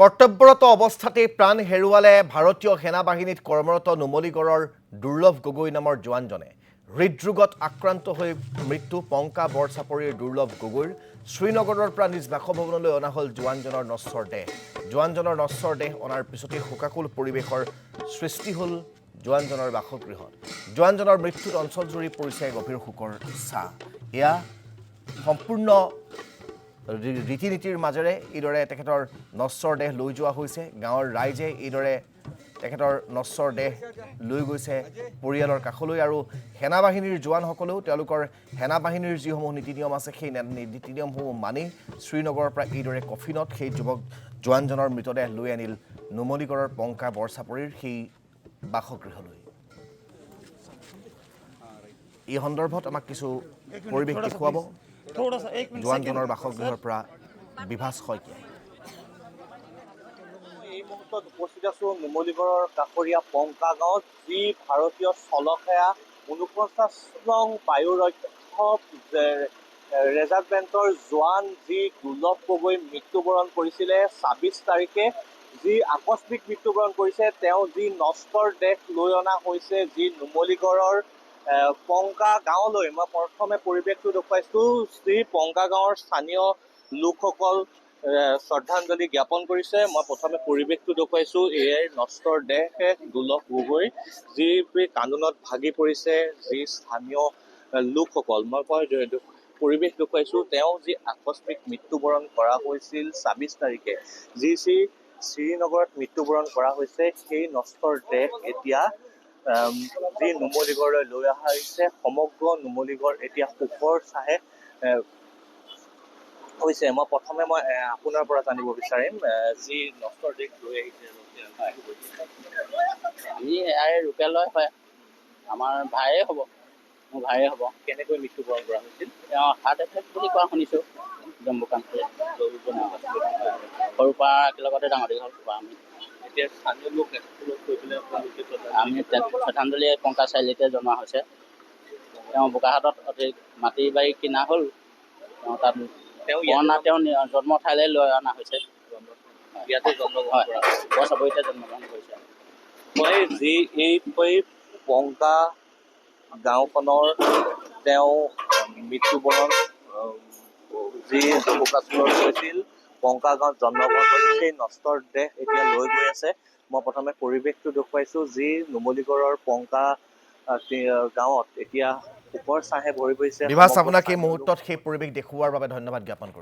কৰ্তব্যৰত অৱস্থাতেই প্ৰাণ হেৰুৱালে ভাৰতীয় সেনাবাহিনীত কৰ্মৰত নুমলীগড়ৰ দুৰ্লভ গগৈ নামৰ জোৱানজনে। হৃদৰোগত আক্ৰান্ত হৈ মৃত্যু পংকা বৰচাপৰিৰ দুৰ্লভ গগৈৰ শ্ৰীনগৰৰ পৰা নিজ বাসভৱনলৈ অনা হ'ল জোৱানজনৰ নশ্বৰ দেহ। জোৱানজনৰ নশ্বৰ দেহ অনাৰ পিছতেই শোকাকুল পৰিৱেশৰ সৃষ্টি হ'ল জোৱানজনৰ বাসগৃহত। জোৱানজনৰ মৃত্যুত অঞ্চলজুৰি পৰিছে গভীৰ শোকৰ ছাঁ। এয়া সম্পূৰ্ণ ৰীতি নীতিৰ মাজেৰে এইদৰে তেখেতৰ নশ্বৰ দেহ লৈ যোৱা হৈছে। গাঁৱৰ ৰাইজে এইদৰে তেখেতৰ নশ্বৰ দেহ লৈ গৈছে পৰিয়ালৰ কাষলৈ আৰু সেনাবাহিনীৰ জোৱানসকলেও তেওঁলোকৰ সেনাবাহিনীৰ যিসমূহ নীতি নিয়ম আছে সেই নীতি নিয়মসমূহ মানি শ্ৰীনগৰৰ পৰা এইদৰে কফিনত সেই জোৱানজনৰ মৃতদেহ লৈ আনিল নুমলীগড়ৰ পংকা বৰচাপৰিৰ সেই বাসগৃহলৈ। এই সন্দৰ্ভত আমাক কিছু পৰিৱেশ দেখুৱাব জোৱানজনৰ বাসগৃহৰ পৰা বিভাস শইকীয়া। এই মুহূৰ্তত উপস্থিত আছো নুমলীগড়ৰ কাষৰীয়া পংকা গাঁৱত, যি ভাৰতীয় স্থলসেনা ৪৯ নং বায়ুৰক্ষক ৰেজাৰ্টমেণ্টৰ জোৱান যি দুৰ্লভ গগৈ মৃত্যুবৰণ কৰিছিলে ২৬ তাৰিখে, যি আকস্মিক মৃত্যুবৰণ কৰিছে। তেওঁ যি নশ্বৰ দেহ লৈ অনা হৈছে যি নুমলীগড়ৰ পংকা গাঁৱলৈ। মই প্ৰথমে পৰিৱেশটো দেখুৱাইছোঁ। যি পংকা গাঁৱৰ স্থানীয় লোকসকল শ্ৰদ্ধাঞ্জলি জ্ঞাপন কৰিছে। মই প্ৰথমে পৰিৱেশটো দেখুৱাইছোঁ। এয়াই নশ্বৰ দেহ দুৰ্লভ গগৈ, যি কান্দোনত ভাগি পৰিছে যি স্থানীয় লোকসকল। মই পৰিৱেশ দেখুৱাইছোঁ। তেওঁ যি আকস্মিক মৃত্যুবৰণ কৰা হৈছিল ২৬ তাৰিখে, যি শ্ৰীনগৰত মৃত্যুবৰণ কৰা হৈছে, সেই নশ্বৰ দেহ এতিয়া যি নুমলীগড়লৈ লৈ অহা হৈছে। সমগ্ৰ নুমলীগড় এতিয়া শোকৰ ছাঁহে হৈছে। মই প্ৰথমে আপোনাৰ পৰা জানিব বিচাৰিম, যি নশ্বৰ দেহ লৈ আহিছে আমি ইয়াৰে লোকেলয় হয়, আমাৰ ভাইয়ে হ'ব, মোৰ ভাইয়ে হ'ব। কেনেকৈ মৃত্যুবৰণ কৰা হৈছিল? তেওঁ হাৰ্ট এটেক বুলি কোৱা শুনিছোঁ। জম্মু কাশ্মীৰ সৰুৰ পৰা একেলগতে ডাঙৰ দীঘল হোৱা আমি। এতিয়া স্থানীয় লোক গৈ পেলাই আমি শ্ৰদ্ধাঞ্জলি পংকা চাৰিআলিতে জনোৱা হৈছে। তেওঁ বোকাহাটত অধিক মাটি বাৰী কিনা হ'ল, তেওঁ তাত তেওঁ জন্ম ঠাইলৈ লৈ অনা হৈছে। ইয়াতে জন্মগ্ৰহণ কৰা বৰচাপৰিতে জন্মগ্ৰহণ কৰিছে। মই যি এই পংকা গাঁওখনৰ তেওঁ মৃত্যুবৰণ যি জম্মু কাশ্মীৰত হৈছিল, পংকা গাঁৱত জন্মগ্ৰহণ কৰিছিল, সেই নশ্বৰ দেহ এতিয়া লৈ গৈ আছে। মই প্ৰথমে পৰিৱেশটো দেখুৱাইছোঁ। যি নুমলীগড়ৰ পংকা গাঁৱত এতিয়া শোকৰ ছাঁহে ভৰি পৰিছে। বিভাস, আপোনাক এই মুহূৰ্তত সেই পৰিৱেশ দেখুওৱাৰ বাবে ধন্যবাদ জ্ঞাপন কৰিছোঁ।